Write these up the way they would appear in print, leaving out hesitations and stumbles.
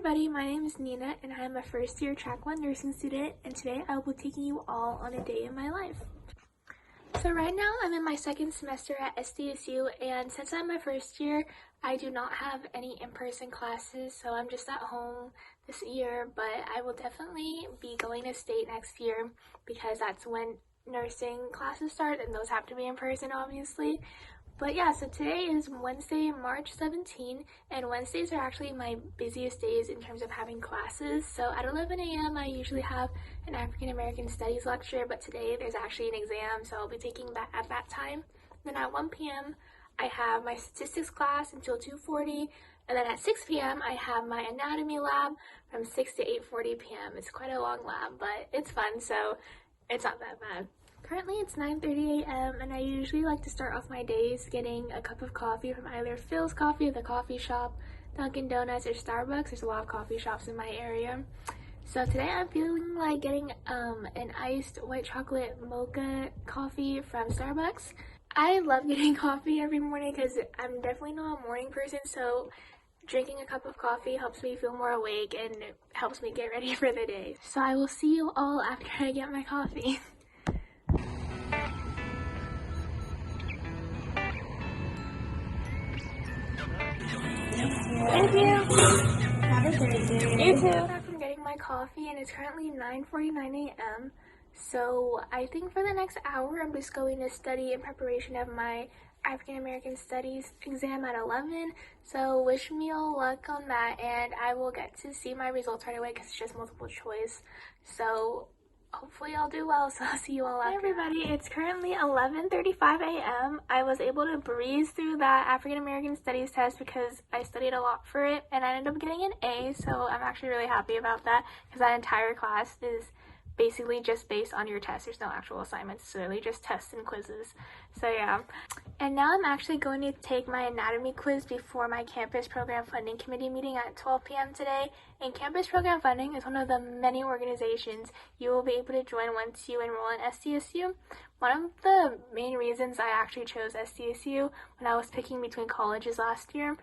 everybody, my name is Nina and I am a first year Track 1 nursing student, and today I will be taking you all on a day in my life. So right now I'm in my second semester at SDSU, and since I'm my first year, I do not have any in-person classes, so I'm just at home this year, but I will definitely be going to state next year because that's when nursing classes start and those have to be in person obviously. But yeah, so today is Wednesday, March 17, and Wednesdays are actually my busiest days in terms of having classes. So at 11 a.m. I usually have an African American Studies lecture, but today there's actually an exam, so I'll be taking that at that time. Then at 1 p.m. I have my statistics class until 2:40, and then at 6 p.m. I have my anatomy lab from 6 to 8:40 p.m. It's quite a long lab, but it's fun, so it's not that bad. Currently it's 9:30 a.m. and I usually like to start off my days getting a cup of coffee from either Phil's Coffee, the coffee shop, Dunkin' Donuts, or Starbucks. There's a lot of coffee shops in my area. So today I'm feeling like getting an iced white chocolate mocha coffee from Starbucks. I love getting coffee every morning because I'm definitely not a morning person, so drinking a cup of coffee helps me feel more awake and it helps me get ready for the day. So I will see you all after I get my coffee. Thank you. Have a great day. You too. I'm from getting my coffee and it's currently 9:49 a.m. So I think for the next hour I'm just going to study in preparation of my African American Studies exam at 11. So wish me all luck on that, and I will get to see my results right away because it's just multiple choice. So hopefully I'll do well, so I'll see you all after. Hey everybody, it's currently 11:35 a.m. I was able to breeze through that African American Studies test because I studied a lot for it, and I ended up getting an A, so I'm actually really happy about that because that entire class is basically just based on your test. There's no actual assignments, it's literally just tests and quizzes. So yeah. And now I'm actually going to take my anatomy quiz before my campus program funding committee meeting at 12 p.m. today. And campus program funding is one of the many organizations you will be able to join once you enroll in SDSU. One of the main reasons I actually chose SDSU when I was picking between colleges last year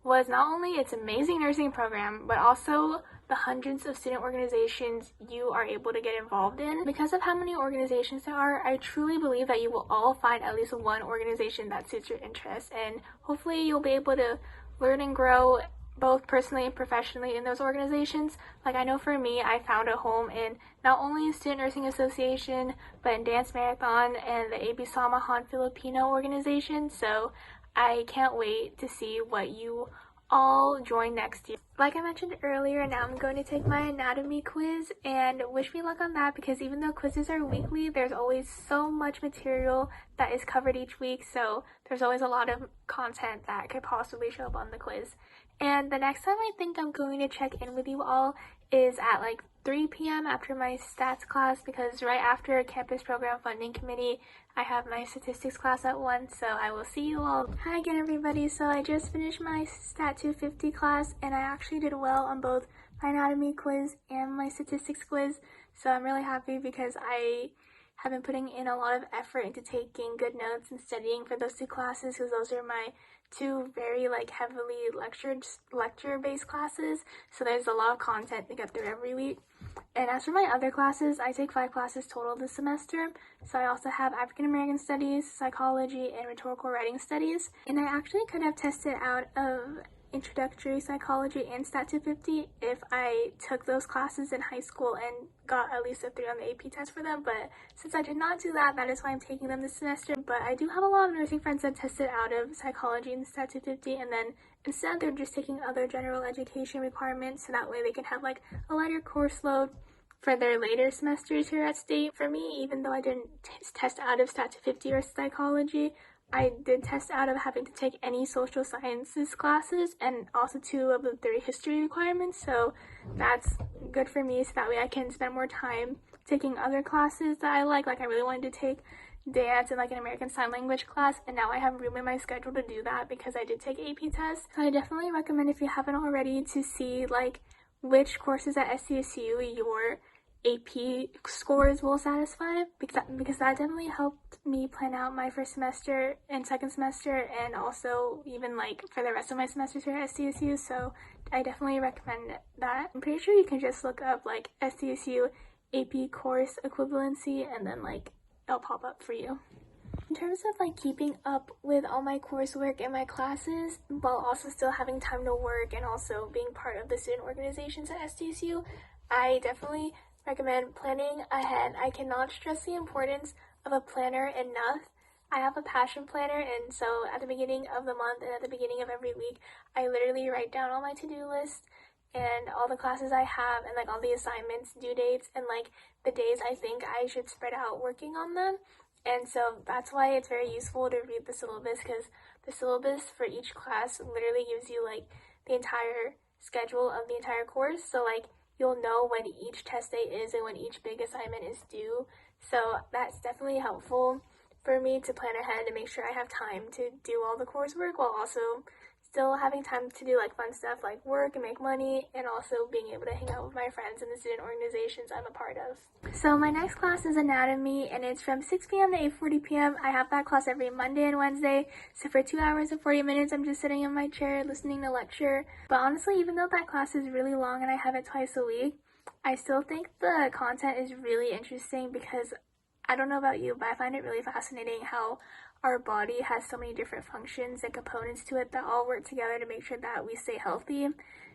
was not only its amazing nursing program, but also the hundreds of student organizations you are able to get involved in. Because of how many organizations there are, I truly believe that you will all find at least one organization that suits your interests, and hopefully you'll be able to learn and grow both personally and professionally in those organizations. Like I know for me, I found a home in not only the Student Nursing Association, but in Dance Marathon and the AB Samahan Filipino organization, so I can't wait to see what you all join next year. Like I mentioned earlier, now I'm going to take my anatomy quiz, and wish me luck on that because even though quizzes are weekly, there's always so much material that is covered each week, so there's always a lot of content that could possibly show up on the quiz. And the next time I think I'm going to check in with you all is at like 3 p.m. after my stats class, because right after campus program funding committee I have my statistics class at 1, so I will see you all. Hi again everybody, so I just finished my Stat 250 class and I actually did well on both my anatomy quiz and my statistics quiz, so I'm really happy because I have been putting in a lot of effort into taking good notes and studying for those two classes because those are my two very heavily lecture-based classes, so there's a lot of content to get through every week. And as for my other classes, I take 5 classes total this semester, so I also have African American Studies, Psychology, and Rhetorical Writing Studies. And I actually could have tested out of Introductory Psychology and Stat 250 if I took those classes in high school and got at least a 3 on the AP test for them, but since I did not do that, that is why I'm taking them this semester. But I do have a lot of nursing friends that tested out of Psychology and Stat 250, and then instead they're just taking other general education requirements, so that way they can have a lighter course load for their later semesters here at state. For me, even though I didn't test out of Stat 250 or Psychology, I did test out of having to take any social sciences classes and also 2 of the 3 history requirements, so that's good for me, so that way I can spend more time taking other classes that I like I really wanted to take dance and an American Sign Language class, and now I have room in my schedule to do that because I did take AP tests. So I definitely recommend, if you haven't already, to see which courses at SDSU your AP scores will satisfy, because that definitely helped me plan out my first semester and second semester, and also even for the rest of my semesters here at SDSU. So I definitely recommend that. I'm pretty sure you can just look up like SDSU AP course equivalency and then like it'll pop up for you. In terms of like keeping up with all my coursework and my classes while also still having time to work and also being part of the student organizations at SDSU, I definitely recommend planning ahead. I cannot stress the importance of a planner enough. I have a passion planner, and so at the beginning of the month and at the beginning of every week, I literally write down all my to-do list and all the classes I have and like all the assignments, due dates, and like the days I think I should spread out working on them. And so that's why it's very useful to read the syllabus, because the syllabus for each class literally gives you like the entire schedule of the entire course. So like you'll know when each test date is and when each big assignment is due. So that's definitely helpful for me to plan ahead and make sure I have time to do all the coursework while also still having time to do like fun stuff like work and make money, and also being able to hang out with my friends in the student organizations I'm a part of. So my next class is anatomy, and it's from 6 p.m. to 8:40 p.m. I have that class every Monday and Wednesday, so for 2 hours and 40 minutes I'm just sitting in my chair listening to lecture. But honestly, even though that class is really long and I have it twice a week, I still think the content is really interesting because I don't know about you, but I find it really fascinating how our body has so many different functions and components to it that all work together to make sure that we stay healthy.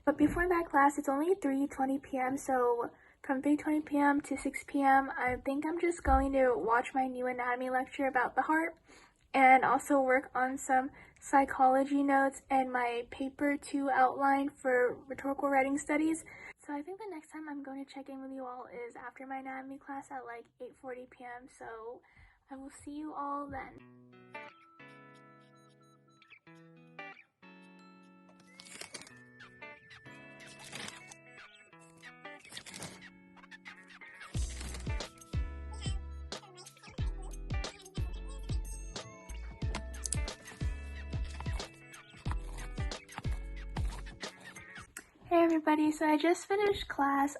But before that class, it's only 3:20 p.m. So from 3:20 p.m. to 6 p.m., I think I'm just going to watch my new anatomy lecture about the heart and also work on some psychology notes and my paper 2 outline for rhetorical writing studies. So I think the next time I'm going to check in with you all is after my anatomy class at like 8:40 p.m. So I will see you all then. Hey everybody, so I just finished class.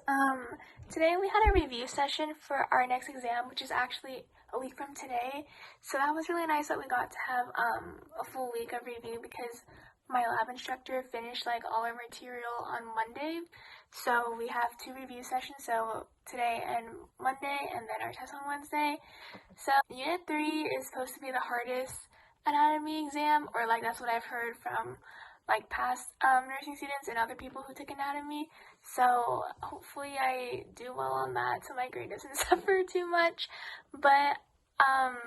Today we had a review session for our next exam, which is actually a week from today. So that was really nice that we got to have a full week of review because my lab instructor finished like all our material on Monday. So we have 2 review sessions, so today and Monday, and then our test on Wednesday. So Unit 3 is supposed to be the hardest anatomy exam, or like that's what I've heard from like past nursing students and other people who took anatomy. So hopefully I do well on that so my grade doesn't suffer too much. But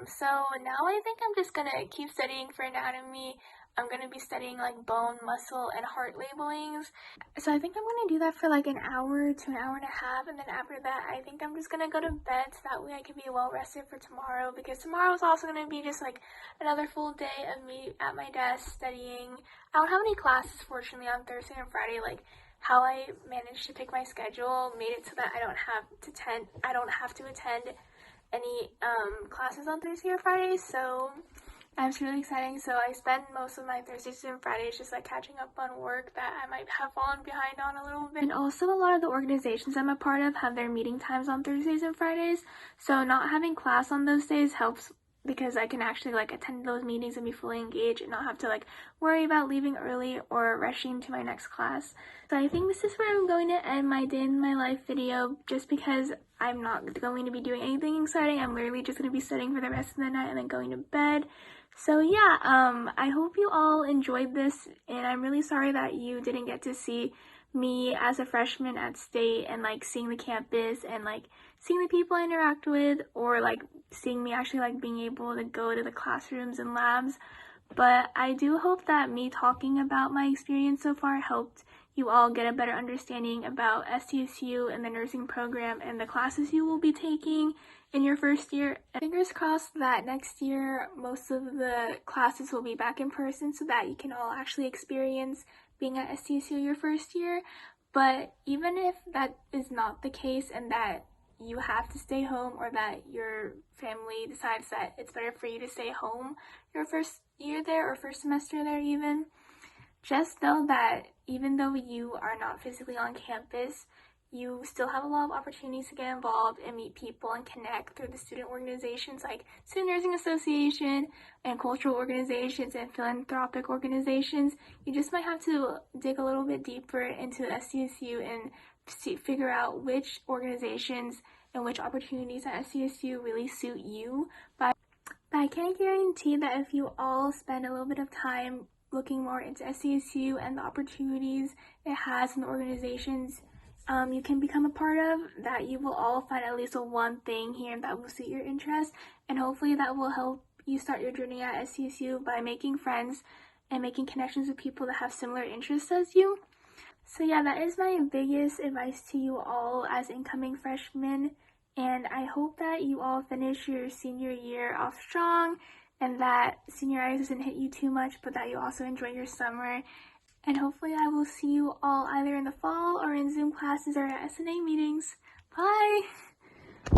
so now I think I'm just gonna keep studying for anatomy. I'm gonna be studying like bone, muscle, and heart labelings. So I think I'm gonna do that for like an hour to an hour and a half, and then after that I think I'm just gonna go to bed so that way I can be well rested for tomorrow, because tomorrow is also gonna be just like another full day of me at my desk studying. I don't have any classes fortunately on Thursday and Friday. Like how I managed to pick my schedule made it so that I don't have to attend any classes on Thursday or Friday. So it's really exciting. So I spend most of my Thursdays and Fridays just like catching up on work that I might have fallen behind on a little bit. And also a lot of the organizations I'm a part of have their meeting times on Thursdays and Fridays. So not having class on those days helps because I can actually like attend those meetings and be fully engaged and not have to like worry about leaving early or rushing to my next class. So I think this is where I'm going to end my day in my life video, just because I'm not going to be doing anything exciting. I'm literally just going to be studying for the rest of the night and then going to bed. So yeah, I hope you all enjoyed this, and I'm really sorry that you didn't get to see me as a freshman at State and like seeing the campus and like seeing the people I interact with, or like seeing me actually like being able to go to the classrooms and labs. But I do hope that me talking about my experience so far helped you all get a better understanding about SDSU and the nursing program and the classes you will be taking in your first year. Fingers crossed that next year most of the classes will be back in person so that you can all actually experience being at SDSU your first year. But even if that is not the case and that you have to stay home, or that your family decides that it's better for you to stay home your first year there or first semester there even, just know that even though you are not physically on campus, you still have a lot of opportunities to get involved and meet people and connect through the student organizations like Student Nursing Association and cultural organizations and philanthropic organizations. You just might have to dig a little bit deeper into SDSU and figure out which organizations and which opportunities at SDSU really suit you. But I can guarantee that if you all spend a little bit of time looking more into SDSU and the opportunities it has in the organizations you can become a part of, that you will all find at least one thing here that will suit your interest, and hopefully that will help you start your journey at SDSU by making friends and making connections with people that have similar interests as you. So yeah, that is my biggest advice to you all as incoming freshmen, and I hope that you all finish your senior year off strong and that senioritis doesn't hit you too much, but that you also enjoy your summer. And hopefully I will see you all either in the fall or in Zoom classes or at SNA meetings. Bye!